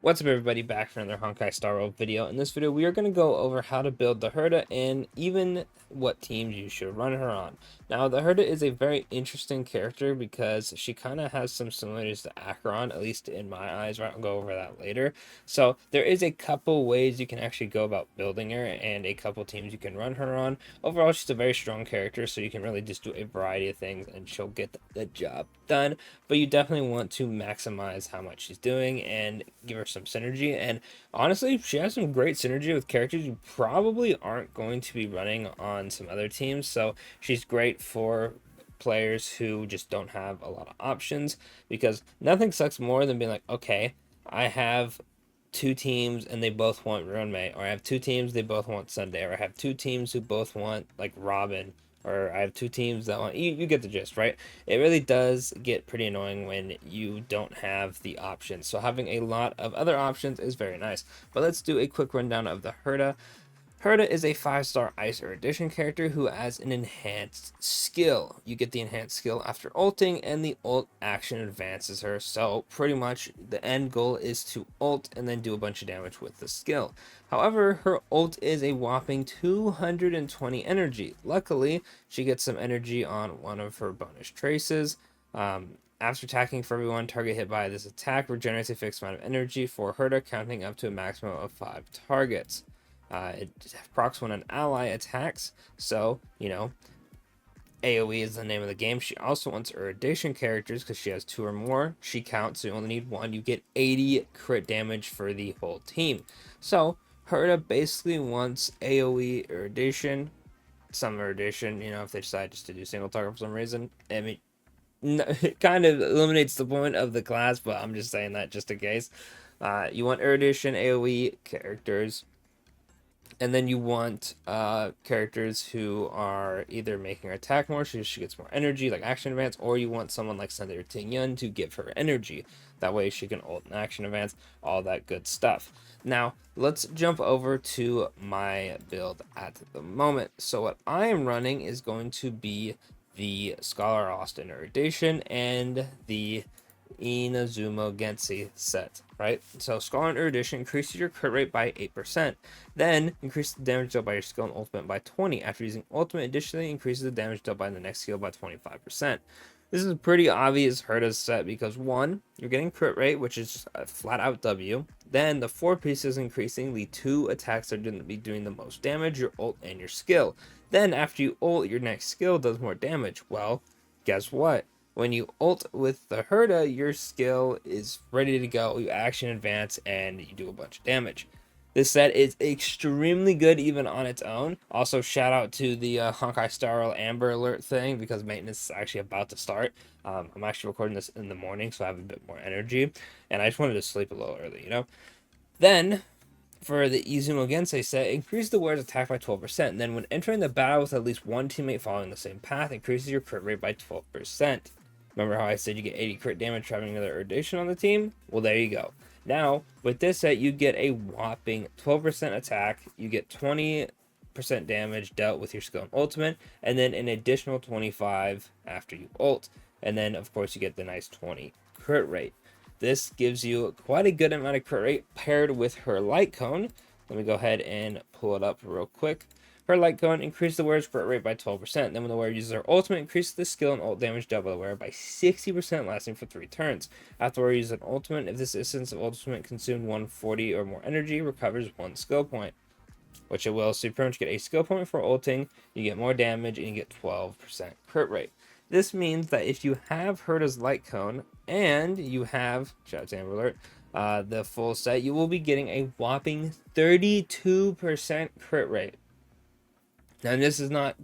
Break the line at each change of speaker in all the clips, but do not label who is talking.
What's up everybody, back for another Honkai Star Rail video. In this video we are going to go over how to build the Herta and even what teams you should run her on. Now the Herta is a very interesting character because she kind of has some similarities to Acheron, at least in my eyes. I'll go over that later. So there is a couple ways you can actually go about building her and a couple teams you can run her on. Overall she's a very strong character, so you can really just do a variety of things and she'll get the job done. But you definitely want to maximize how much she's doing and give her some synergy. And honestly, she has some great synergy with characters you probably aren't going to be running on some other teams. So she's great for players who just don't have a lot of options, because nothing sucks more than being like, okay, I have two teams and they both want Runmei, or I have two teams they both want Sunday, or I have two teams who both want like Robin, or I have two teams that want you get the gist, right? It really does get pretty annoying when you don't have the options. So having a lot of other options is very nice. But let's do a quick rundown of the Herta. Herta is a 5-star Ice Erudition character who has an enhanced skill. You get the enhanced skill after ulting, and the ult action advances her. So pretty much the end goal is to ult and then do a bunch of damage with the skill. However, her ult is a whopping 220 energy. Luckily, she gets some energy on one of her bonus traces. After attacking for everyone, target hit by this attack regenerates a fixed amount of energy for Herta, counting up to a maximum of 5 targets. It procs when an ally attacks, so, AoE is the name of the game. She also wants Erudition characters because she has 2 or more. She counts, so you only need 1. You get 80 crit damage for the whole team. So, Herta basically wants AoE Erudition, some Erudition, if they decide just to do single target for some reason. I mean, it kind of eliminates the point of the class, but I'm just saying that just in case. You want Erudition, AoE characters. And then you want characters who are either making her attack more, so she gets more energy, like action advance, or you want someone like Sunday or Ting Yun to give her energy. That way she can ult and action advance, all that good stuff. Now, let's jump over to my build at the moment. So what I am running is going to be the Scholar Austin Erudition and the Inazumo Gensi set, right? So Scholar and Erudition increases your crit rate by 8%. Then increase the damage dealt by your skill and ultimate by 20. After using ultimate, additionally increases the damage dealt by the next skill by 25%. This is a pretty obvious Herta's set because 1, you're getting crit rate, which is a flat out W. Then the 4 pieces increasing, the 2 attacks are going to be doing the most damage, your ult and your skill. Then after you ult, your next skill does more damage. Well, guess what? When you ult with the Herta, your skill is ready to go. You action advance and you do a bunch of damage. This set is extremely good even on its own. Also, shout out to the Honkai Star Rail Amber Alert thing because maintenance is actually about to start. I'm actually recording this in the morning, so I have a bit more energy. And I just wanted to sleep a little early, Then, for the Izumo Gensei set, increase the wearer's attack by 12%. And then when entering the battle with at least one teammate following the same path, increases your crit rate by 12%. Remember how I said you get 80 crit damage having another Erudition on the team? Well, there you go. Now, with this set, you get a whopping 12% attack, you get 20% damage dealt with your skill and ultimate, and then an additional 25 after you ult. And then, of course, you get the nice 20 crit rate. This gives you quite a good amount of crit rate paired with her light cone. Let me go ahead and pull it up real quick. Her light cone increases the wearer's crit rate by 12%. Then when the wearer uses her ultimate, increases the skill and ult damage dealt by the wearer by 60%, lasting for 3 turns. After the wearer uses an ultimate, if this instance of ultimate consumed 140 or more energy, recovers 1 skill point. Which it will, so you pretty much get a skill point for ulting, you get more damage, and you get 12% crit rate. This means that if you have Herta's light cone, and you have, shout out to Amber Alert, the full set, you will be getting a whopping 32% crit rate. Now, this is not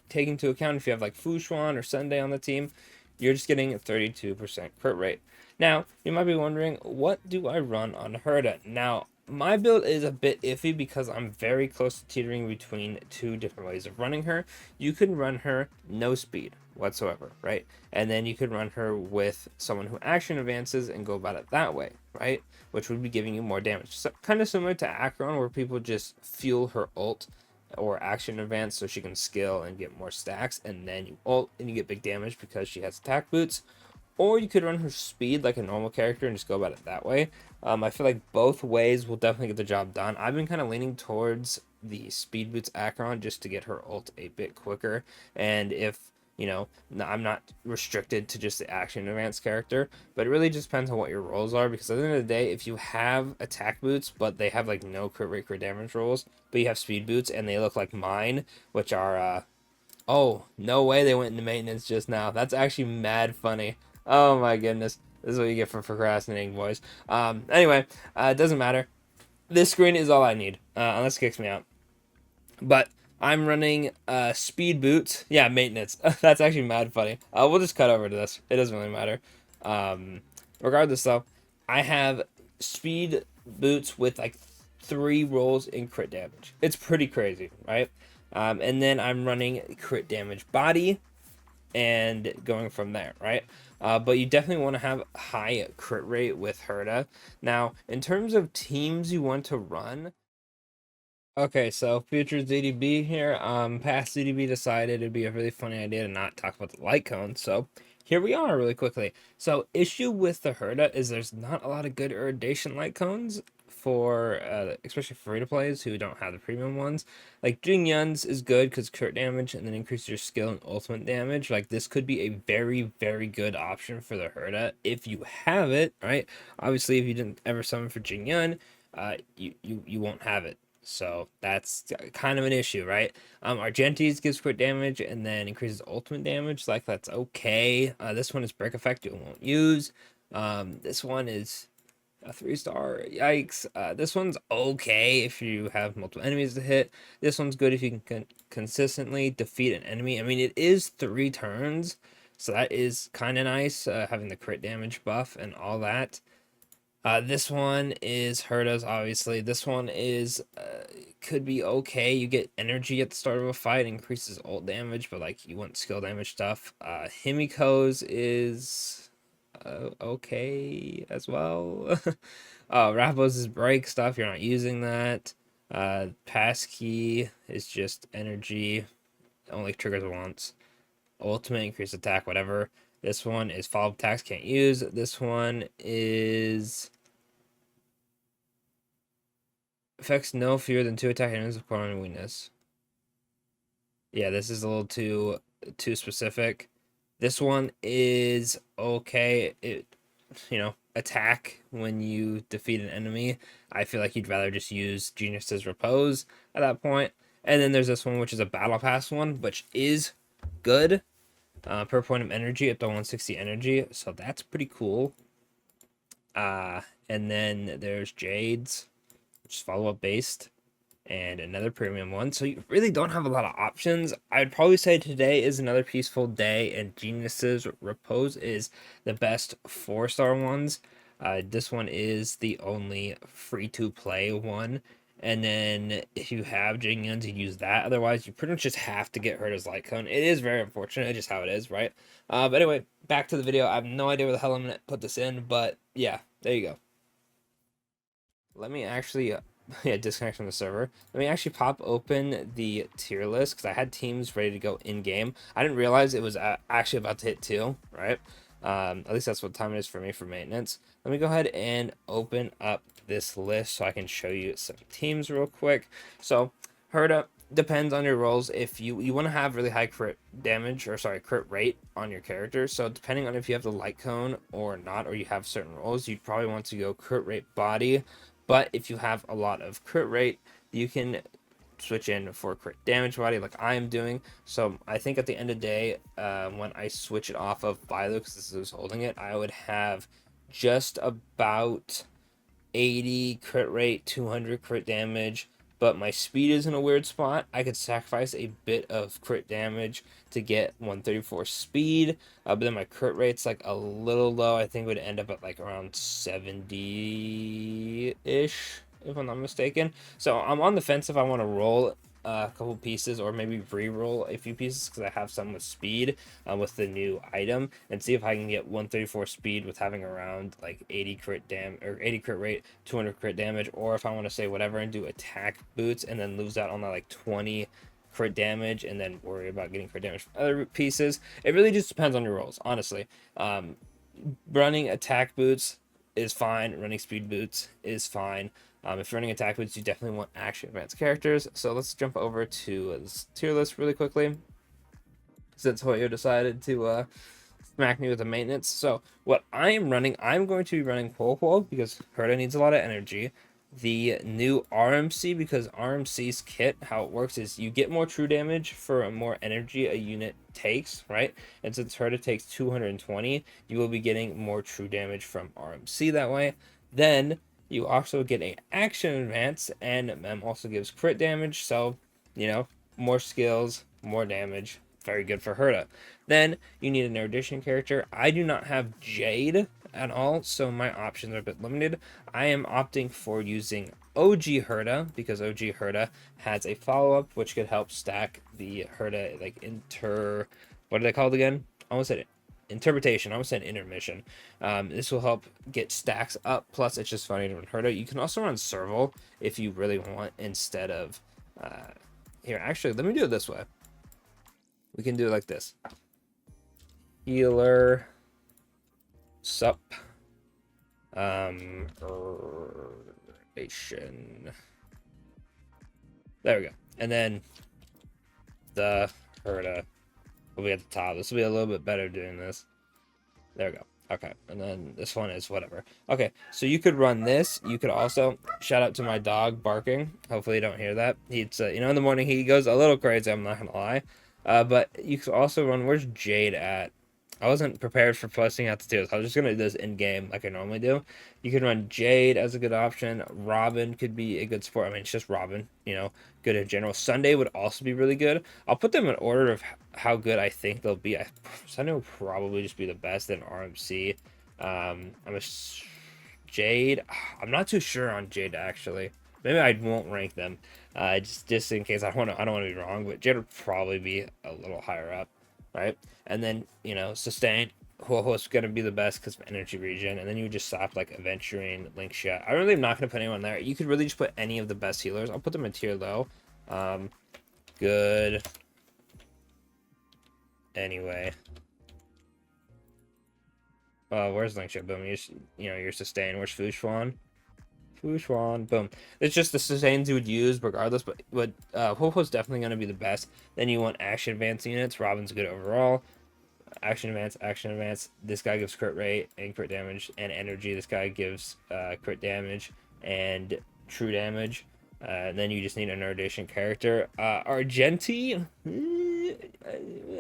taking into account if you have like Fushuan or Sunday on the team. You're just getting a 32% crit rate. Now, you might be wondering, what do I run on Herta? Now, my build is a bit iffy because I'm very close to teetering between 2 different ways of running her. You can run her no speed whatsoever, right? And then you could run her with someone who action advances and go about it that way, right? Which would be giving you more damage. So, kind of similar to Acheron, where people just fuel her ult or action advance so she can skill and get more stacks, and then you ult and you get big damage because she has attack boots. or you could run her speed like a normal character and just go about it that way. I feel like both ways will definitely get the job done. I've been kind of leaning towards the speed boots Acheron just to get her ult a bit quicker, and if I'm not restricted to just the action advanced character, but it really just depends on what your roles are. Because at the end of the day, if you have attack boots, but they have like no crit rate, crit damage rolls, but you have speed boots and they look like mine, which are oh, no way they went into maintenance just now. That's actually mad funny. Oh my goodness. This is what you get for procrastinating, boys. Anyway, it doesn't matter. This screen is all I need, unless it kicks me out. But I'm running speed boots. Yeah, maintenance. That's actually mad funny. We'll just cut over to this. It doesn't really matter. Um, Regardless, though, I have speed boots with like 3 rolls in crit damage. It's pretty crazy, right? And then I'm running crit damage body and going from there, right? But you definitely want to have high crit rate with Herta. Now, in terms of teams you want to run, okay, so future ZDB here. Past ZDB decided it'd be a really funny idea to not talk about the light cone, so here we are really quickly. So issue with the Herta is there's not a lot of good irradiation light cones for especially for free to plays who don't have the premium ones. Like Jing Yun's is good because crit damage and then increase your skill and ultimate damage. Like this could be a very, very good option for the Herta if you have it, right? Obviously, if you didn't ever summon for Jing Yun, you won't have it. So that's kind of an issue, right? Argentes gives crit damage and then increases ultimate damage. Like that's okay. This one is break effect you won't use. This one is a 3-star. Yikes. This one's okay if you have multiple enemies to hit. This one's good if you can consistently defeat an enemy. I mean, it is 3 turns, so that is kind of nice, having the crit damage buff and all that. This one is Herta's, obviously. This one is could be okay. You get energy at the start of a fight, increases ult damage, but like you want skill damage stuff. Himiko's is okay as well. Rapos is break stuff. You're not using that. Passkey is just energy. Only triggers once. Ultimate increase attack, whatever. This one is follow up attacks, can't use. This one is affects no fewer than 2 attack enemies with corner weakness. Yeah, this is a little too specific. This one is okay. It attack when you defeat an enemy. I feel like you'd rather just use Genius's Repose at that point. And then there's this one, which is a Battle Pass one, which is good. Per point of energy up to 160 energy, so that's pretty cool. And then there's Jade's, which is follow-up based, and another premium one. So you really don't have a lot of options. I'd probably say today is another peaceful day, and Genius's Repose is the best 4-star ones. This one is the only free-to-play one. And then if you have Jing Yuns, you use that. Otherwise, you pretty much just have to get Herta's Light Cone. It is very unfortunate, just how it is, right? But anyway, back to the video. I have no idea where the hell I'm going to put this in, but yeah, there you go. Let me actually, yeah, disconnect from the server. Let me actually pop open the tier list because I had teams ready to go in game. I didn't realize it was actually about to hit 2, right? At least that's what time it is for me for maintenance. Let me go ahead and open up this list so I can show you some teams real quick. So, Herta depends on your roles. If you want to have really high crit damage, or sorry, crit rate on your character. So depending on if you have the light cone or not, or you have certain roles, you'd probably want to go crit rate body. But if you have a lot of crit rate, you can switch in for crit damage body like I am doing. So I think at the end of the day, when I switch it off of Bilo, because this is holding it, I would have just about 80 crit rate, 200 crit damage, but my speed is in a weird spot. I could sacrifice a bit of crit damage to get 134 speed, but then my crit rate's like a little low. I think it would end up at like around 70-ish, if I'm not mistaken. So I'm on the fence if I want to roll a couple pieces or maybe re-roll a few pieces because I have some with speed with the new item, and see if I can get 134 speed with having around like 80 crit or 80 crit rate, 200 crit damage, or if I want to say whatever and do attack boots and then lose out on that like 20 crit damage and then worry about getting crit damage from other pieces. It really just depends on your rolls, honestly. running attack boots is fine. Running speed boots is fine. If you're running attack boots, you definitely want action advanced characters. So let's jump over to this tier list really quickly, since Hoyo decided to smack me with the maintenance. So what I am running, I'm going to be running Ho because Herta needs a lot of energy. The new RMC, because RMC's kit, how it works is you get more true damage for more energy a unit takes, right? And since Herta takes 220, you will be getting more true damage from RMC that way. Then you also get an action advance, and Mem also gives crit damage, so, you know, more skills, more damage. Very good for Herta. Then you need an erudition character. I do not have Jade at all, so my options are a bit limited. I am opting for using OG Herta because OG Herta has a follow-up which could help stack the Herta like what are they called again? I almost said it. Interpretation. I almost said intermission. This will help get stacks up. Plus, it's just funny to run Herta. You can also run Serval if you really want instead of. Here, actually, let me do it this way. We can do it like this. Healer. Sup. Irrigation. There we go. And then the Herta will be at the top. This will be a little bit better doing this. There we go. Okay, and then this one is whatever. Okay, so you could run this. You could also shout out to my dog barking. Hopefully you don't hear that. He's you know, in the morning he goes a little crazy. I'm not gonna lie. But you could also run. Where's Jade at? I wasn't prepared for posting out the tiers. I was just gonna do this in game like I normally do. You could run Jade as a good option. Robin could be a good support. I mean, it's just Robin, you know, good in general. Sunday would also be really good. I'll put them in order of how good I think they'll be. Sunday will probably just be the best in RMC. Jade. I'm not too sure on Jade actually. Maybe I won't rank them, just in case I don't want to be wrong. But Jade would probably be a little higher up, right? And then, you know, sustain. Is going to be the best because of energy regen. And then you just slap like Aventurine, Link Shot. I really am not going to put anyone there. You could really just put any of the best healers. I'll put them in tier low. Good. Anyway. Where's Link Shot? Boom. You're sustain. Where's Fushuan? Boom. It's just the sustains you would use regardless, but Ho-Ho's definitely going to be the best. Then you want action advance units. Robin's good overall. Action advance. This guy gives crit rate and crit damage and energy. This guy gives crit damage and true damage. Then you just need an erudition character. Argenti,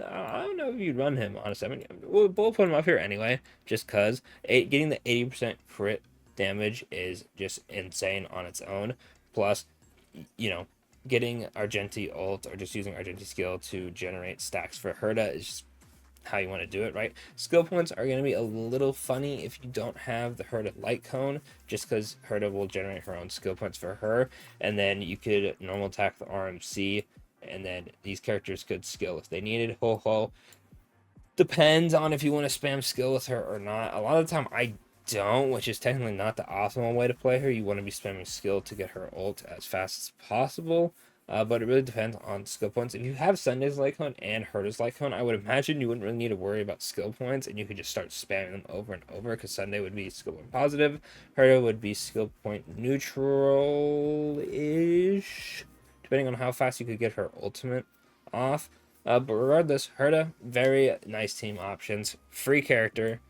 I don't know if you'd run him, honestly. I mean, we'll put him up here anyway, just because getting the 80% crit damage is just insane on its own. Plus, you know, getting Argenti ult or just using Argenti skill to generate stacks for Herta is just how you want to do it, right? Skill points are going to be a little funny if you don't have the Herta light cone, just because Herta will generate her own skill points for her, and then you could normal attack the RMC, and then these characters could skill if they needed. Ho depends on if you want to spam skill with her or not. A lot of the time I don't, which is technically not the optimal way to play her. You want to be spamming skill to get her ult as fast as possible. But it really depends on skill points. If you have Sunday's light cone and Herta's light cone, I would imagine you wouldn't really need to worry about skill points, and you could just start spamming them over and over, because Sunday would be skill point positive, Herta would be skill point neutral-ish, depending on how fast you could get her ultimate off. But regardless, Herta, very nice team options. Free character.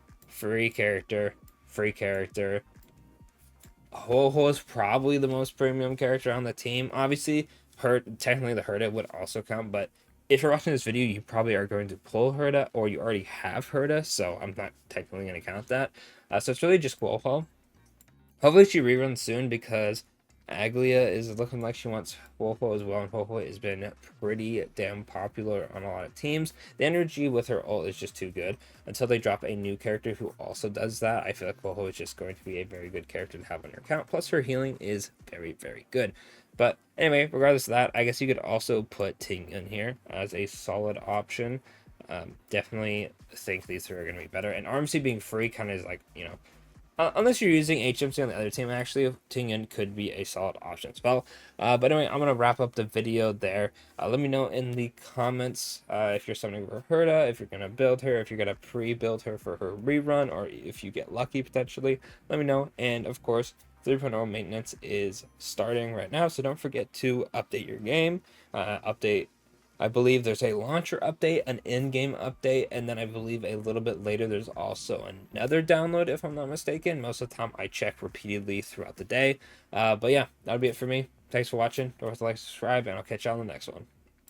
Ho is probably the most premium character on the team. Obviously, technically the Herta would also count, but if you're watching this video, you probably are going to pull Herta, or you already have Herta, so I'm not technically going to count that. So it's really just Ho. Hopefully she reruns soon, because Aglia is looking like she wants Ho as well, and Ho has been pretty damn popular on a lot of teams. The energy with her ult is just too good. Until they drop a new character who also does that, I feel like Ho is just going to be a very good character to have on your account. Plus her healing is very, very good. But anyway, regardless of that, I guess you could also put Ting in here as a solid option. Definitely think these three are going to be better. And RMC being free kind of is like, you know, Unless you're using HMC on the other team, actually, Tingyun could be a solid option as well. But anyway, I'm going to wrap up the video there. Let me know in the comments if you're summoning for Herta, if you're going to build her, if you're going to pre-build her for her rerun, or if you get lucky potentially. Let me know. And of course, 3.0 maintenance is starting right now, so don't forget to update your game, update. I believe there's a launcher update, an in-game update, and then I believe a little bit later there's also another download, if I'm not mistaken. Most of the time I check repeatedly throughout the day. But yeah, that'll be it for me. Thanks for watching. Don't forget to like, subscribe, and I'll catch you on the next one.